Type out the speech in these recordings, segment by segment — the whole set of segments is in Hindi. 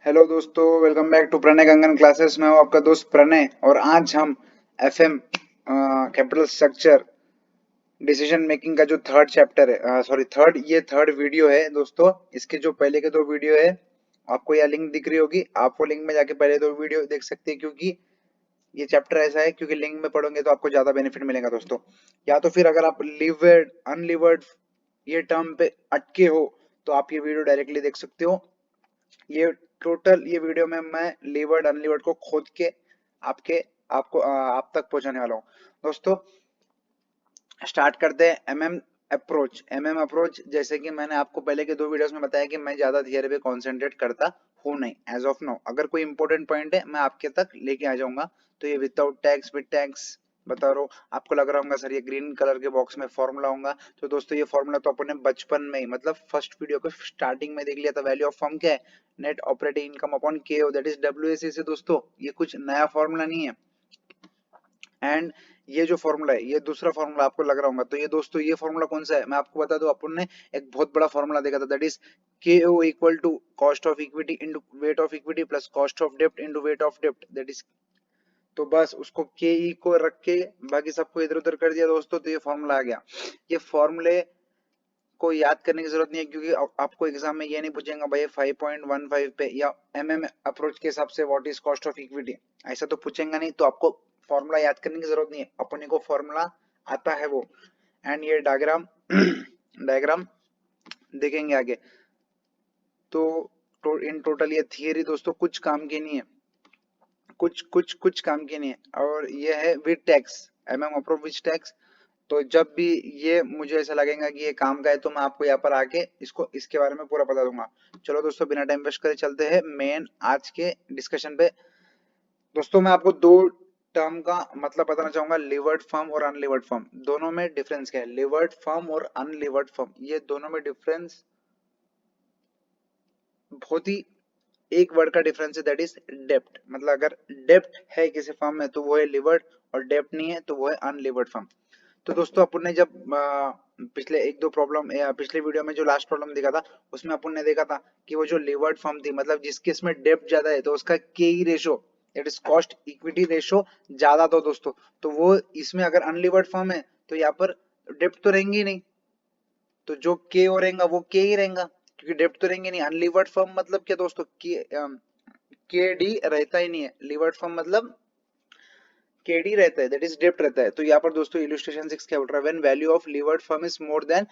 हेलो दोस्तों, welcome back to Pranay Gangan classes. में हूँ आपका दोस्त प्रणय और आज हम FM capital structure decision making का जो थर्ड चैप्टर है, सॉरी थर्ड, ये थर्ड वीडियो है दोस्तों। इसके जो पहले के दो वीडियो है आपको यह लिंक दिख रही होगी, आप वो लिंक में जाके पहले दो वीडियो देख सकते हैं, क्योंकि ये चैप्टर ऐसा है क्योंकि लिंक में पढ़ोगे तो आपको ज्यादा बेनिफिट मिलेगा दोस्तों। या तो फिर अगर आप लिवर्ड अनलिवर्ड ये टर्म पे अटके हो तो आप ये वीडियो डायरेक्टली देख सकते हो। ये टोटल ये वीडियो में मैं लीवर्ड अनलीवर्ड को खोद के आपके आप तक पहुंचाने वाला हूँ दोस्तों। स्टार्ट करते हैं एमएम अप्रोच। जैसे कि मैंने आपको पहले के दो वीडियोस में बताया कि मैं ज्यादा थियरी पे कंसंट्रेट करता हूँ नहीं एज ऑफ नाउ। अगर कोई इंपॉर्टेंट पॉइंट है मैं आपके तक लेके आ जाऊंगा। तो ये विदाउट टैक्स विद टैक्स बता रहा हूँ। आपको लग रहा होगा सर ये ग्रीन कलर के बॉक्स में फॉर्मूला होगा, तो दोस्तों ये फॉर्मूला तो अपने बचपन में ही मतलब फर्स्ट वीडियो के स्टार्टिंग में देख लिया था। वैल्यू ऑफ फर्म क्या है? नेट ऑपरेटिंग इनकम अपॉन के ओ, दैट इज डब्ल्यूएसी से दोस्तों। ये कुछ नया फॉर्मूला नहीं है। एंड ये जो फॉर्मूला है ये दूसरा फॉर्मूला आपको लग रहा होगा। तो ये दोस्तों ये फॉर्मूला कौन सा है मैं आपको बता दूं। अपन ने एक बहुत बड़ा फॉर्मूला देखा था, दैट इज के O equal to cost of equity into weight of equity plus cost of dept into weight of dept, that is. तो बस उसको के ई को रख के बाकी सबको इधर उधर कर दिया दोस्तों, तो ये फॉर्मूला आ गया। ये फॉर्मूले को याद करने की जरूरत नहीं है, क्योंकि आपको एग्जाम में ये नहीं पूछेगा भाई 5.15 पे या एमएम अप्रोच के हिसाब से what is cost of equity, ऐसा तो पूछेगा नहीं। तो आपको फॉर्मूला याद करने की जरूरत नहीं है, अपने को फॉर्मूला आता है वो। एंड ये डायग्राम डायग्राम देखेंगे आगे। तो इन टोटल ये थियरी दोस्तों कुछ काम की नहीं है, कुछ काम की नहीं है। और ये है with tax, MM approach with tax. तो जब भी ये मुझे ऐसा लगेगा कि ये काम का है तो मैं आपको यहाँ पर आके इसको इसके बारे में पूरा बता दूंगा। चलो दोस्तों बिना टाइम वेस्ट करे चलते हैं मेन आज के डिस्कशन पे। दोस्तों मैं आपको दो टर्म का मतलब बताना चाहूंगा, लिवर्ड फर्म और अनलिवर्ड फर्म। दोनों में डिफरेंस क्या है? लिवर्ड फर्म और अनलिवर्ड फर्म, ये दोनों में डिफरेंस बहुत ही एक वर्ड का डिफरेंस है, दैट इज डेप्ट। मतलब अगर डेप्ट है किसी फर्म में तो वो है लिवर्ड, और डेप्ट नहीं है तो वो है अनलिवर्ड फर्म। तो दोस्तों अपन ने जब पिछले एक दो प्रॉब्लम या पिछले वीडियो में जो लास्ट प्रॉब्लम देखा था उसमें अपन ने देखा था कि वो जो लीवर्ड फर्म थी, मतलब जिसके इसमें डेप्थ ज्यादा है तो उसका के ई ratio, that is cost equity ratio, ज्यादा था दोस्तों। तो वो इसमें अगर अनलीवर्ड फर्म है तो यहाँ पर डेप्थ तो रहेंगी ही नहीं, तो जो के ओ रहेगा वो के ही रहेगा, क्योंकि डेप्थ तो रहेंगे नहीं। अनलीवर्ड फर्म मतलब क्या दोस्तों? के डी रहता ही नहीं है। लीवर्ड फर्म मतलब केडी रहता है, दैट इज डेप्ट रहता है। तो यहाँ पर दोस्तों इलस्ट्रेशन 6 क्या बोल रहा है? When value of levered firm is more than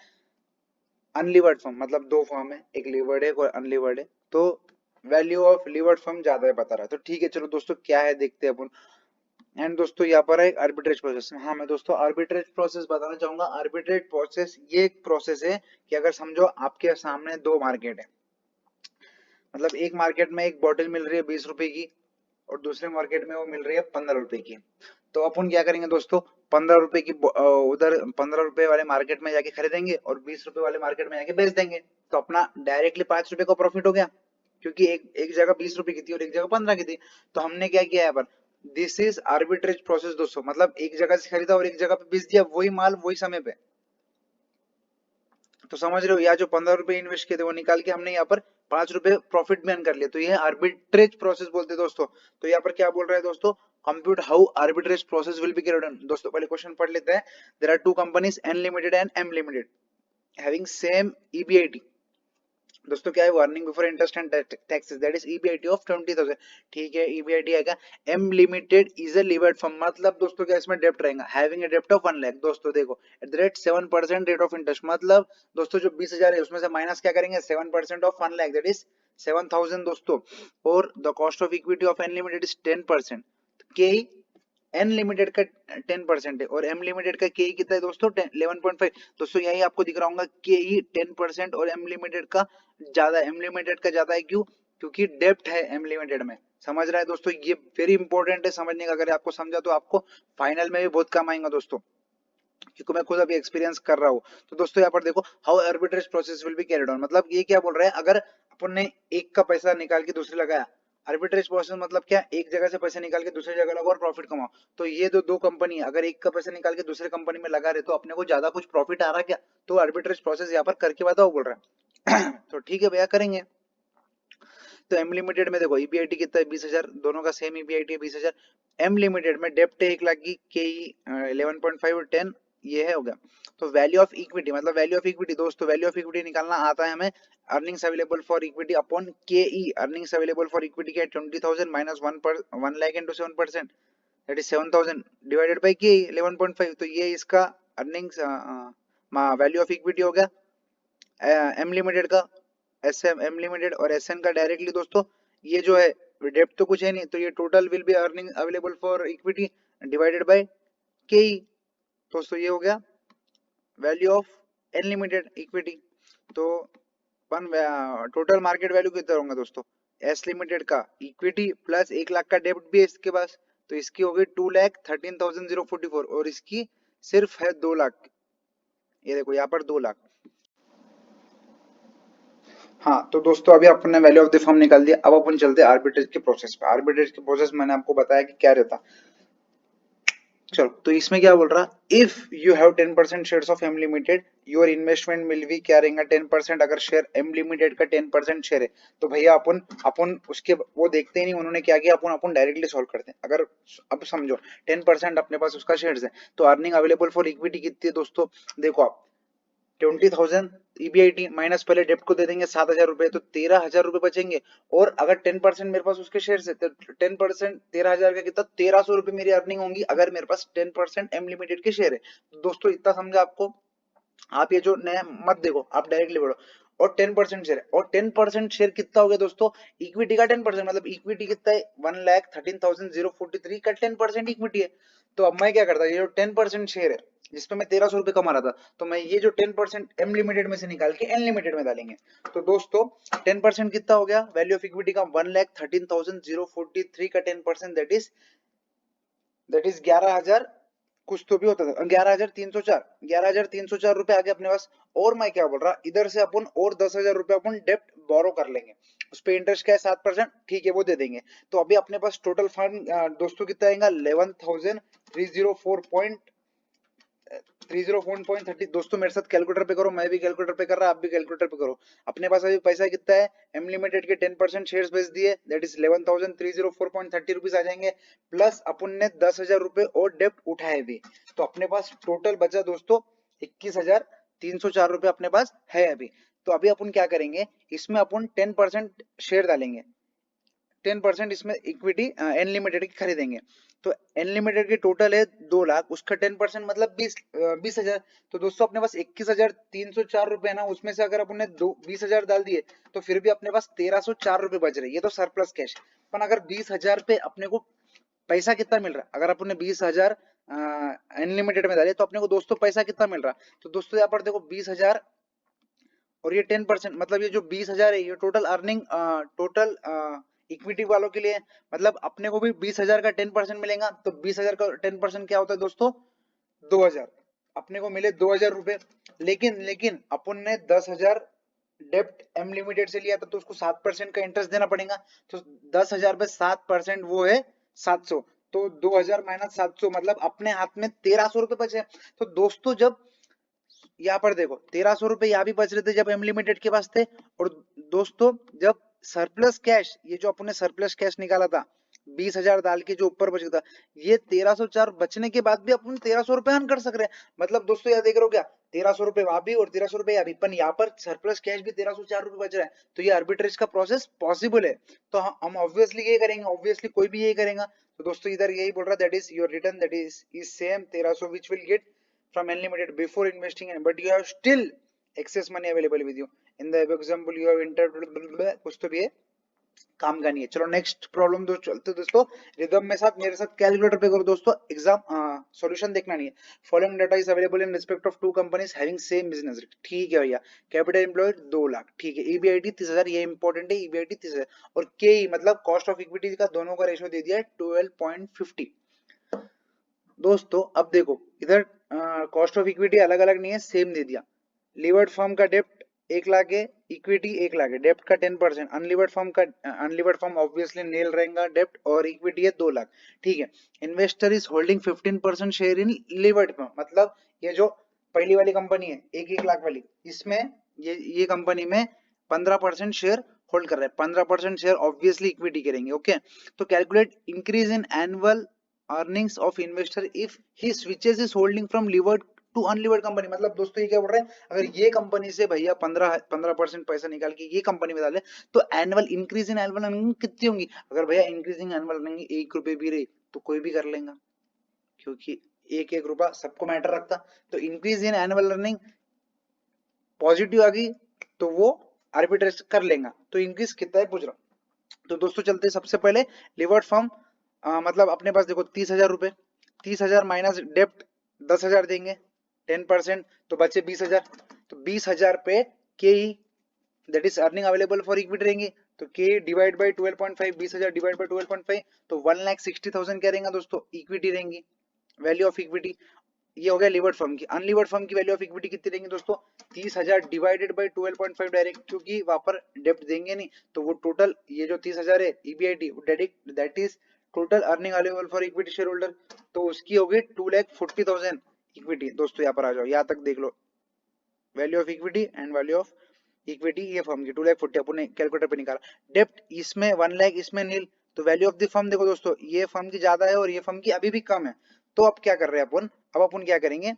unlevered firm, मतलब दो फर्म है, एक लीवर्ड है और अनलीवर्ड है, तो वैल्यू ऑफ लीवर्ड फर्म ज्यादा है बता रहा है। तो ठीक है चलो दोस्तों क्या है देखते हैं अपन। एंड दोस्तों यहाँ पर है आर्बिट्रेज प्रोसेस। हाँ मैं दोस्तों आर्बिट्रेज प्रोसेस बताना चाहूंगा। आर्बिट्रेज प्रोसेस ये एक प्रोसेस है कि अगर समझो आपके सामने दो मार्केट है, मतलब एक मार्केट में एक बॉटल मिल रही है 20 रुपए की और दूसरे मार्केट में वो मिल रही है 15 रुपए की। तो अपन क्या करेंगे दोस्तों? 15 रुपए की उधर 15 रुपए वाले मार्केट में जाके खरीदेंगे और 20 रुपए वाले मार्केट में जाके बेच देंगे। तो अपना डायरेक्टली 5 रुपए का प्रॉफिट हो गया, क्योंकि एक एक जगह 20 रुपए की थी और एक जगह 15 की थी। तो हमने क्या किया यहाँ पर? दिस इज आर्बिट्रेज प्रोसेस दोस्तों, मतलब एक जगह से खरीदा और एक जगह पे बेच दिया, वही माल वही समय पे। तो समझ रहे हो, या जो 15 रुपए इन्वेस्ट किए थे वो निकाल के हमने यहाँ पर 5 रुपए प्रॉफिट भी अर्न कर लिया। तो ये आर्बिट्रेज प्रोसेस बोलते हैं दोस्तों। तो यहाँ पर क्या बोल रहा है दोस्तों? Compute how arbitrage process will be carried on. दोस्तों पहले क्वेश्चन पढ़ लेते हैं। There are two companies N limited and M limited having same EBIT. दोस्तों क्या है? Earning before interest and taxes, that is EBIT of 20,000। ठीक है ईबीआईटी आएगा। M limited is a levered firm, मतलब दोस्तों क्या इसमें डेप्ट रहेगा? हैविंग ए डेप्ट ऑफ 1 लाख। दोस्तों देखो at the rate 7% rate of interest, मतलब दोस्तों जो 20,000 है उसमें से माइनस क्या करेंगे? 7% ऑफ 1 लाख, दैट इज 7,000 दोस्तों। और the cost of equity of N limited is 10%। K N limited का 10% है और एम लिमिटेड का के कितना है दोस्तों? 11.5। दोस्तों यही आपको दिख रहा होगा के 10% और एम लिमिटेड का ज्यादा। एम लिमिटेड का ज्यादा है क्यों? क्योंकि डेप्ट है एम लिमिटेड में। समझ रहा है दोस्तों? ये वेरी इंपॉर्टेंट है समझने का। अगर आपको समझा तो आपको फाइनल में भी बहुत काम आएगा दोस्तों, क्योंकि मैं खुद अभी एक्सपीरियंस कर रहा हूँ। तो दोस्तों यहाँ पर देखो how arbitrage process will be carried on, मतलब ये क्या बोल रहा है? अगर अपन ने एक का पैसा निकाल के दूसरे लगाया, आर्बिट्रेज प्रोसेस मतलब क्या? एक जगह से पैसे निकाल के दूसरी जगह लगाओ और प्रॉफिट कमाओ। तो ये दो कंपनी है, अगर एक का पैसा निकाल के दूसरे कंपनी में लगा रहे तो अपने को ज्यादा कुछ प्रॉफिट आ रहा क्या? तो आर्बिट्रेज प्रोसेस यहाँ पर करके बताओ बोल रहा है। तो ठीक है भैया करेंगे। तो एम लिमिटेड में देखो ईबीआईटी कितना है 20,000, दोनों का सेम ईबीआईटी है 20,000। एम लिमिटेड में डेप्ट है 1 लाख की, के 11.5 और 10 ये है हो गया। तो वैल्यू ऑफ इक्विटी मतलब वैल्यू ऑफ इक्विटी दोस्तों, वैल्यू ऑफ इक्विटी निकालना आता है हमें earnings available for equity upon के ई। अर्निंग्स अवेलेबल फॉर इक्विटी क्या है 20,000 minus 1 lakh into 7%, that is 7,000 divided by के 11.5। तो ये इसका अर्निंग्स वैल्यू ऑफ इक्विटी हो गया एम लिमिटेड का। एम लिमिटेड और एस एन का डायरेक्टली दोस्तों ये जो है डेप्ट तो कुछ है नहीं, तो ये total will be earning available for equity divided by K E. दोस्तों ये हो गया value of N limited equity. तो टोटल मार्केट वैल्यू कितना होगा दोस्तों एस लिमिटेड का इक्विटी प्लस 1 लाख का डेब्ट भी है इसके पास, तो इसकी हो गई 2,13,044 और इसकी सिर्फ है 2 लाख। ये देखो यहाँ पर 2 लाख। हाँ तो दोस्तों अभी अपने वैल्यू ऑफ द फर्म निकाल दिया, अब अपन चलते हैं आर्बिट्रेज के प्रोसेस पे। आर्बिट्रेज के प्रोसेस मैंने आपको बताया कि क्या रहता। चलो तो इसमें क्या बोल रहा, if you have 10% shares of M limited your investment will be क्या रहेगा 10%। अगर शेयर एम लिमिटेड का 10% शेयर है तो भैया अपन अपन उसके वो देखते ही नहीं, उन्होंने क्या किया अपन डायरेक्टली सॉल्व करते हैं। अगर अब समझो 10% अपने पास उसका शेयर्स है तो अर्निंग अवेलेबल फॉर इक्विटी कितनी है दोस्तों, देखो आप 20,000 ईबीआईटी माइनस पहले डेप्ट को दे देंगे 7,000 रुपए, तो 13,000 रुपए बचेंगे। और अगर 10% मेरे पास उसके शेयर है तो 10% 13,000 का कितना 1,300 रुपए मेरी अर्निंग होंगी अगर मेरे पास 10% एम लिमिटेड के शेयर है। तो दोस्तों इतना समझा आपको। आप ये जो नया मत देखो, आप डायरेक्टली बढ़ो। और 10% शेयर है, और 10% शेयर कितना हो गया दोस्तों इक्विटी का 10%, मतलब इक्विटी कितना है 1,13,043 का 10% इक्विटी है। तो अब मैं क्या करता, ये जो 10% शेयर है जिसपे मैं 1,300 रुपए कमा रहा था, तो मैं ये जो 10% एम लिमिटेड में से निकाल के एन लिमिटेड में डालेंगे। तो दोस्तों 10% कितना हो गया वैल्यू ऑफ इक्विटी का 1,13,043 का 10%, दैट इज 11,000 कुछ तो भी होता था 11,304 रुपए आ गए अपने पास। और मैं क्या बोल रहा इधर से अपन और 10,000 रुपए अपन डेप्ट बोरो कर लेंगे, उस पे इंटरेस्ट क्या है 7%, ठीक है वो दे देंगे। तो अभी अपने पास टोटल फंड दोस्तों कितना आएगा 11,304.30 दोस्तों मेरे साथ कैलकुलेटर पे करो, मैं भी कैलकुलेटर पे कर रहा, आप भी कैलकुलेटर पे करो। अपने पास अभी पैसा कितना है एम लिमिटेड के 10% शेयर्स बेच दिए, दैट इज 11,304.30 रुपीज आ जाएंगे, प्लस अपन ने 10,000 रुपए और डेप्ट उठाए भी, तो अपने पास टोटल बचा दोस्तों 21,304 रुपए अपने पास है अभी। तो अभी अपन क्या करेंगे, इसमें अपन 10% शेयर डालेंगे, 10% इसमें इक्विटी एन लिमिटेड की खरीदेंगे। तो एन लिमिटेड की टोटल है 2 लाख, उसका 10% मतलब 20,000। तो दोस्तों अपने पास 21,304 रुपए है ना, उसमें से अगर अपन ने 20,000 डाल दिए तो फिर भी अपने पास 1,304 रुपए बच रहे, ये तो सरप्लस कैश। पर अगर 20,000 पे अपने को पैसा कितना मिल रहा है, अगर अपन ने 20,000 अनलिमिटेड में डाले तो अपने को दोस्तों पैसा कितना मिल रहा है, तो दोस्तों यहाँ पर देखो 20,000 और ये 10% मतलब ये जो 20,000 है ये टोटल अर्निंग टोटल इक्विटी वालों के लिए, मतलब अपने को भी 20,000 का 10% मिलेगा। तो 20,000 का 10% क्या होता है दोस्तों 2,000, अपने को मिले 2,000 रुपए। लेकिन लेकिन अपन ने 10,000 डेप्ट एम लिमिटेड से लिया था तो उसको 7% का इंटरेस्ट देना पड़ेगा। तो 10,000 पे 7% वो है 700, तो 2,000 माइनस 700 मतलब अपने हाथ में 1,300 रुपए बचे। तो दोस्तों जब यहाँ पर देखो 1,300 रुपए यहाँ भी बच रहे थे जब एम लिमिटेड के पास थे, और दोस्तों जब सरप्लस कैश ये जो अपने सरप्लस कैश निकाला था 20,000 डाल के जो ऊपर बच गया था, ये 1,304 बचने के बाद भी अपन 1,300 रुपए अर्न कर सक रहे हैं। मतलब दोस्तों यहाँ देख रहे हो क्या 1,300 रुपए वहां भी और 1,300 रुपए यहाँ भी, पर यहाँ पर सरप्लस कैश भी 1,304 रुपए बच रहा है। तो ये आर्बिट्रेज का प्रोसेस पॉसिबल है, तो हम ऑब्वियसली ये करेंगे, ऑब्वियसली कोई भी यही करेगा। तो दोस्तों इधर यही बोल रहा that is your return that is same 1,300 which will get from unlimited before investing in, but you have still excess money available with you in the example you have entered कुछ तो भी है काम का नहीं है। चलो नेक्स्ट प्रॉब्लम दो चलते दोस्तों रिदम में साथ मेरे साथ कैलकुलेटर पे करो दोस्तों, एग्जाम सॉल्यूशन देखना नहीं है। Following data is available in respect of two companies having same business, ठीक है भैया। कैपिटल एम्प्लॉयड 2 लाख, ठीक है। ईबीआईटी 30,000, ये इंपॉर्टेंट है ईबीआईटी 30,000, और के मतलब कॉस्ट ऑफ इक्विटी का दोनों का रेशियो दे दिया है 12.50। दोस्तों अब देखो इधर कॉस्ट ऑफ इक्विटी अलग अलग नहीं है, सेम दे दिया। लीवर्ड फर्म का डेप्ट 1 लाख है, इक्विटी 1 लाख है, डेप्ट का 10%, अनलीवर्ड फर्म ऑब्वियसली नील रहेगा डेप्ट, और इक्विटी है 2 लाख, ठीक है। Investor is holding 15% share in levered firm, मतलब ये जो पहली वाली कंपनी है 1 लाख वाली, इसमें ये कंपनी में 15% शेयर होल्ड कर रहे हैं, 15% शेयर ऑब्वियसली इक्विटी करेंगे। ओके, तो calculate increase in annual earnings of investor if he switches is holding from levered to unlevered company. मतलब दोस्तों ये क्या बोल रहे हैं, अगर ये कंपनी से भैया 15% पैसा निकाल के ये कंपनी में डाले तो annual increase in annual earning कितनी होंगी। अगर भैया इंक्रीजिंग एनुअल अर्निंग 1 रुपए भी रही तो कोई भी कर लेगा, क्योंकि एक एक रुपया सबको मैटर रखता। तो increase in annual earning positive आ गई तो वो आर्बिट्रेज कर लेगा। तो इंक्रीज कितना है पूछ रहा हूँ। तो दोस्तों चलते सबसे पहले लिवर्ड फॉर्म, मतलब अपने पास देखो 30,000 रुपए, 30,000 माइनस डेप्ट 10,000 देंगे 10%, तो बचे 20,000। तो 20,000 पे K E that is earning available for equity रहेंगे। तो के डिवाइड बाई 12.5, 20,000 डिवाइड बाई 12.5, तो 1,60,000 क्या रहेगा दोस्तों, इक्विटी रहेंगी, वैल्यू ऑफ इक्विटी। ये हो गया लिवर्ड फर्म की। अनलिवर्ड फर्म की वैल्यू ऑफ इक्विटी कितनी रहेंगी दोस्तों, 30,000 डिवाइडेड बाई 12.5 डायरेक्ट, क्योंकि वहां पर डेप्ट देंगे नहीं, तो वो टोटल ये जो 30,000 है EBIT that is total earning available for equity share holder, तो उसकी होगी 2,40,000 इक्विटी। दोस्तों यहाँ पर आ जाओ, यहाँ तक देख लो, value of equity and value of equity ये फर्म की 2,40,000 अपन ने कैलकुलेटर पे निकाला। डेप्ट इसमें 1,00,000, इसमें नील, तो वैल्यू ऑफ द फर्म देखो दोस्तों, ये फर्म की ज्यादा है और ये फर्म की अभी भी कम है। तो अब क्या कर रहे हैं अपन, अब अपन क्या करेंगे,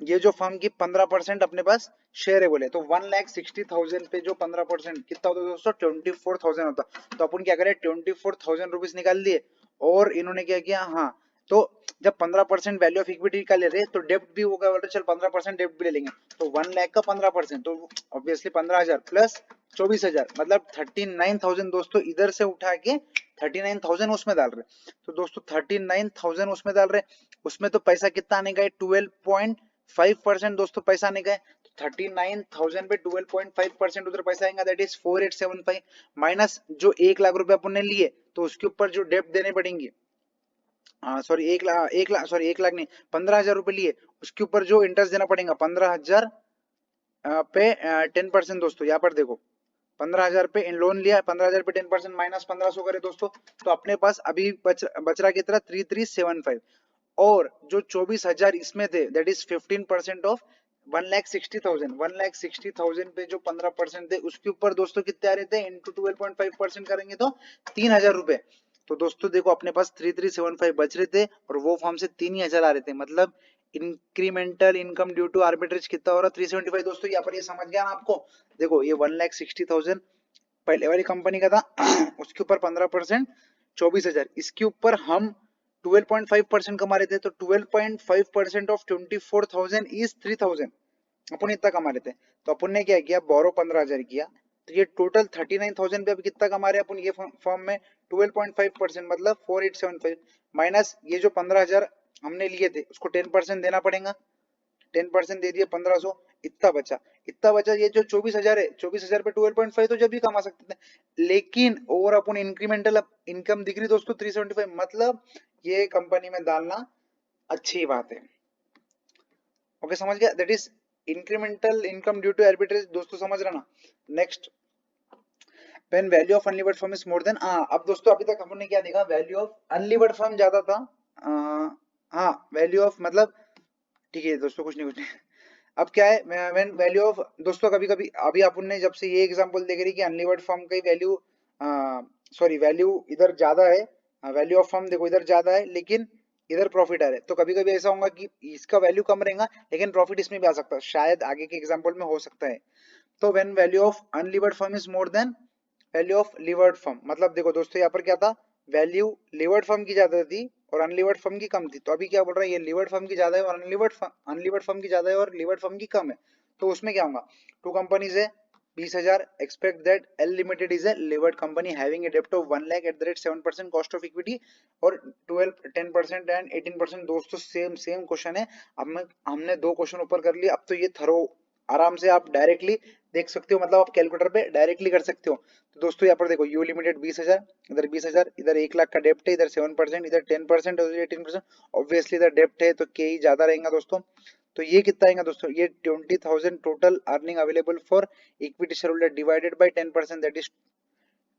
ये जो फर्म की 15% अपने पास शेयर है बोले, तो 1,60,000 पे जो 15% कितना होता है दोस्तों, 24,000 होता। तो अपन क्या करें, 24,000 रुपीज निकाल दिए, और इन्होंने क्या किया, हाँ, तो जब 15% वैल्यू ऑफ इक्विटी का ले रहे तो डेप्ट भी होगा, बोले चल 15% डेप्ट भी ले लेंगे, तो 1,00,000 का 15%, तो ऑब्वियसली 15,000 प्लस 24,000 मतलब 39,000 दोस्तों इधर से उठा के 39,000 उसमें डाल रहे। तो दोस्तों 39,000 उसमें डाल रहे, उसमें तो पैसा कितना आने का है, 12.5% दोस्तों पैसा आने का है। तो 39,000 पे 12.5% उधर पैसा आएगा, दैट इज 4,875 माइनस जो 1,00,000 रुपए अपन ने लिए, तो उसके ऊपर जो डेप्ट देने पड़ेंगे, सॉरी 1,00,000 सॉरी 1,00,000 नहीं, 15,000 रुपए लिए, उसके ऊपर जो इंटरेस्ट देना पड़ेगा 15,000 पे 10% दोस्तों, यहाँ पर देखो 15,000 पे इन लोन लिया, 15,000 पे 10% माइनस 1,500 करे दोस्तों, तो अपने पास अभी बच रहा कितना 3,375, और जो 24,000 इसमें थे दैट इज 15% ऑफ 1,60,000, 1,60,000 पे जो 15% थे उसके ऊपर दोस्तों कितने आ रहे थे, इंटू 12.5% करेंगे तो 3,000 रुपए। तो दोस्तों देखो अपने पास 3,375 बच रहे थे और वो फॉर्म से 3,000 आ रहे थे, मतलब incremental income due to arbitrage कितना हो रहा, 375। दोस्तों यहाँ पर ये समझ गया ना आपको, देखो ये 1,60,000 पहले वाली कंपनी का था उसके ऊपर 15% 24,000, इसके ऊपर हम 12.5% कमा रहे थे, तो 12.5% ऑफ 24,000 इज 3,000, अपन इतना कमा रहे थे। तो अपन ने क्या किया, बोरो 15,000 किया, तो ये टोटल 39,000 पे अभी कितना कमा रहे हैं अपन ये फॉर्म में, 12.5% मतलब 4,875 माइनस ये जो 15,000 हमने लिए थे उसको 10% देना पड़ेगा, 10% दे दिए 1,500, इतना बचा ये जो 24,000 है, 24,000 पे 12.5 तो जब भी कमा सकते थे, लेकिन और अपन इंक्रीमेंटल इनकम दिख रही दोस्तों 375, मतलब ये कंपनी में डालना अच्छी बात है। ओके समझ गया, that is incremental income due to arbitrage, दोस्तों समझ रहा ना। Next, when value of unlevered firm is more than, अब दोस्तों अभी तक हमने क्या देखा, वैल्यू ऑफ अनलीवर्ड फर्म ज्यादा था, हाँ वैल्यू ऑफ मतलब ठीक है दोस्तों, कुछ नहीं। अब क्या है, व्हेन वैल्यू ऑफ, दोस्तों कभी कभी अभी अपन ने जब से ये एग्जांपल देख रही कि अनलीवर्ड फर्म की वैल्यू, सॉरी वैल्यू इधर ज्यादा है, वैल्यू ऑफ फर्म देखो इधर ज्यादा है लेकिन इधर प्रॉफिट आ रहा है, तो कभी कभी ऐसा होगा कि इसका वैल्यू कम रहेगा लेकिन प्रॉफिट इसमें भी आ सकता है, शायद आगे के एग्जांपल में हो सकता है। तो when value of unlevered firm is more than value of levered firm, मतलब देखो दोस्तों यहाँ पर क्या था, वैल्यू लीवर्ड फर्म की ज्यादा थी और अनलीवर्ड फर्म की कम थी, तो अभी क्या बोल रहा है, ये लीवर्ड फर्म की ज्यादा है और अनलीवर्ड फर्म की ज्यादा है और लीवर्ड फर्म की कम है। तो उसमें क्या होगा, टू कंपनीज है 20,000, expect that L limited is a levered company having a डेप्ट of 1,00,000 at the rate 7% cost of equity और 10% एंड 18%। दोस्तों सेम सेम क्वेश्चन है, अब हमने 2 क्वेश्चन ऊपर कर लिए, अब तो ये थरो आराम से आप डायरेक्टली देख सकते हो, मतलब आप कैलकुलेटर पे डायरेक्टली कर सकते हो। तो दोस्तों यहाँ पर देखो यू लिमिटेड 20,000, इधर 20,000, इधर 1,00,000 का डेप्ट है, इधर 7%, इधर 10% और 18%, ऑब्वियसली इधर डेप्ट है तो के ही ज्यादा रहेगा दोस्तों। तो ये कितना आएगा दोस्तों, ये 20,000 total earning available for equity share holder divided by 10% that is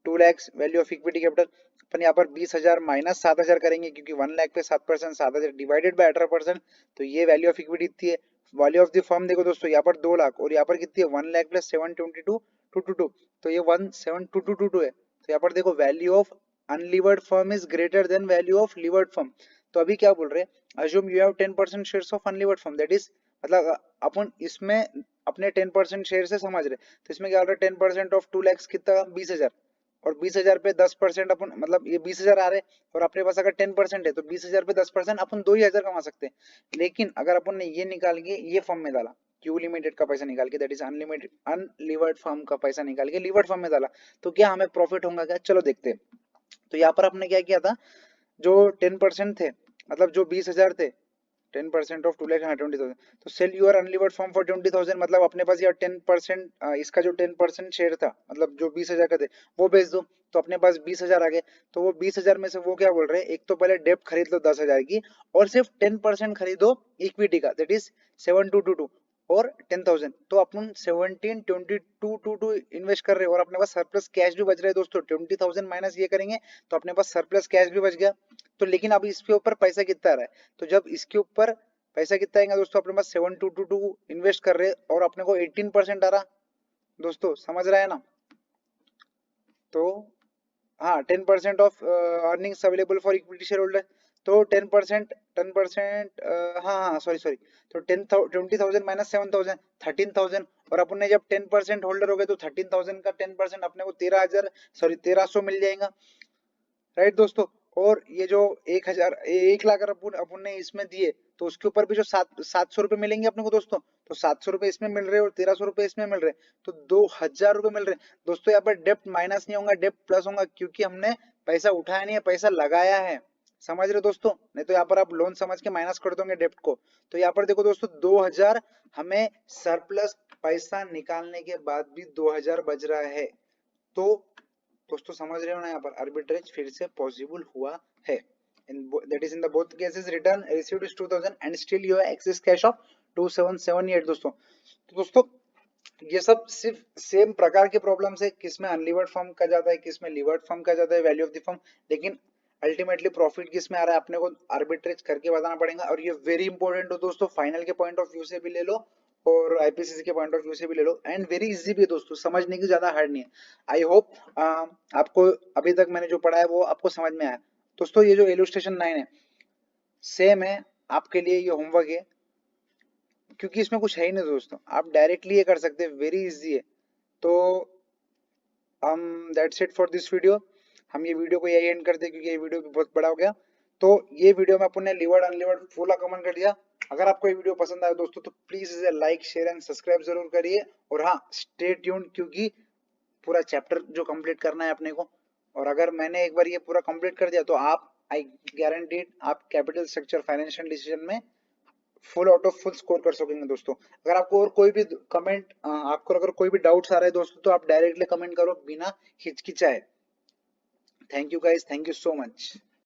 2 lakhs value of equity capital. अपन यहाँ पर 20,000 माइनस 7,000 करेंगे क्योंकि 1,00,000 पे 7%, 7,000 डिवाइडेड बाय 18%, तो ये वैल्यू ऑफ इक्विटी इतनी है। वैल्यू ऑफ द फर्म देखो दोस्तों यहाँ पर 2 लाख और यहाँ पर कितनी है 1,00,000 प्लस 722 222, तो ये 172222 है। तो यहाँ पर देखो value of unlevered firm is greater than value of levered firm. तो अभी क्या बोल रहे हैं, assume you have 10% shares of unlevered firm, that is मतलब अपन इसमें अपने 10% शेयर से समझ रहे, तो इसमें क्या हो रहा है 10% ऑफ 2 lakhs कितना 20,000, और 20,000 पे 10% अपन मतलब ये 20,000 आ रहे और अपने पास अगर 10% है तो 20,000 पे 10% अपन 2,000 कमा सकते हैं। लेकिन अगर अपन ने ये निकाल के ये फर्म में डाला, क्यू लिमिटेड का पैसा निकाल के, that is unlimited unlevered firm का पैसा निकाल के लीवर्ड फर्म में डाला, तो क्या हमें प्रॉफिट होगा क्या, चलो देखते हैं। तो यहाँ पर आपने क्या किया था, जो 10% थे मतलब जो 20,000 थे, 10% ऑफ 2 लाख, हाँ 20,000, तो sell your unlevered form for 20,000, मतलब अपने पास यार 10% इसका जो 10% शेयर था मतलब जो 20,000 का थे वो बेच दो, तो अपने पास 20,000 आ गए। तो वो 20,000 में से वो क्या बोल रहे हैं, एक तो पहले डेप्ट खरीद लो 10,000 की, और सिर्फ 10% खरीदो इक्विटी का, दैट इज 7,222 और 10,000, तो अपन 17,2222 इन्वेस्ट कर रहे हैं और अपने पास सरप्लस कैश भी बच रहा है दोस्तों। 20,000 माइनस ये करेंगे तो अपने पास सरप्लस कैश भी बच गया। तो लेकिन अब इसके ऊपर पैसा कितना आ रहा है, तो जब इसके ऊपर पैसा कितना आएगा दोस्तों, अपने पास 7,222 इन्वेस्ट कर रहे हैं और अपने को 18% आ रहा, दोस्तों समझ रहा है ना। तो हाँ 10% of earnings available for equity share holder, तो 10%, हाँ हाँ सॉरी सॉरी, तो 20,000 माइनस 7,000 13,000, और अपन ने जब 10% होल्डर हो गए तो 13,000 का 10% अपने को 13,000 सॉरी 1,300 मिल जाएगा, राइट दोस्तों। और ये जो 1,000 1 लाख अपन अपन ने इसमें दिए, तो उसके ऊपर भी जो 700 रुपए मिलेंगे अपने को दोस्तों, तो 700 रुपए इसमें मिल रहे हैं और 1,300 रुपए इसमें मिल रहे हैं, तो 2,000 रुपए मिल रहे हैं दोस्तों। यहाँ पर डेप्ट माइनस नहीं होगा, डेप्ट प्लस होगा, क्योंकि हमने पैसा उठाया नहीं है, पैसा लगाया है, समझ रहे हो दोस्तों। नहीं तो यहाँ पर आप लोन समझ के माइनस कर दोगे डेप्ट को। तो यहाँ पर देखो दोस्तों 2,000 हमें सरप्लस पैसा निकालने के बाद भी 2,000 बच रहा है। तो दोस्तों समझ रहे हो ना, यहाँ पर आर्बिट्रेज फिर से पॉसिबल हुआ है। That is in the both cases return received is 2,000 and still you have access cash of 2,778 दोस्तों। तो दोस्तों ये सब सिर्फ सेम प्रकार के प्रॉब्लम्स है, किसमें अनलीवर्ड फर्म का जाता है, किसमें लीवर्ड फर्म का जाता है, वैल्यू ऑफ द फर्म, लेकिन अल्टीमेटली प्रॉफिट किसमें आ रहा है अपने को आर्बिट्रेज करके बताना पड़ेगा। और ये वेरी इंपॉर्टेंट हो दोस्तों, फाइनल के पॉइंट ऑफ व्यू से भी ले लो और आईपीसीसी के पॉइंट ऑफ व्यू से भी ले लो, एंड वेरी इजी भी है दोस्तों, समझने की ज्यादा हार्ड नहीं है। आई होप आपको अभी तक मैंने जो पढ़ा है वो आपको समझ में आया। दोस्तों ये जो इलस्ट्रेशन 9 है सेम है आपके लिए, ये होमवर्क है, क्योंकि इसमें कुछ है ही नहीं दोस्तों, आप डायरेक्टली ये कर सकते हैं, वेरी इजी है। तो हम that's it for this video, हम ये वीडियो को यही एंड करते हैं क्योंकि ये वीडियो भी बहुत बड़ा हो गया। तो ये वीडियो में अपन ने लीवर्ड अनलीवर्ड फुल कमेंट कर दिया। अगर आपको ये वीडियो पसंद आया दोस्तों तो प्लीज इसे लाइक शेयर एंड सब्सक्राइब जरूर करिए, और हाँ स्टे ट्यून्ड, क्योंकि पूरा चैप्टर जो कंप्लीट करना है अपने को, और अगर मैंने एक बार ये पूरा कंप्लीट कर दिया तो आप आई गारंटीड आप कैपिटल स्ट्रक्चर फाइनेंशियल डिसीजन में full out of full score कर सकेंगे दोस्तों। अगर आपको और कोई भी कमेंट आपको अगर कोई भी डाउट्स आ रहा है दोस्तों तो आप डायरेक्टली कमेंट करो बिना हिचकिचाए। Thank you guys, thank you so much.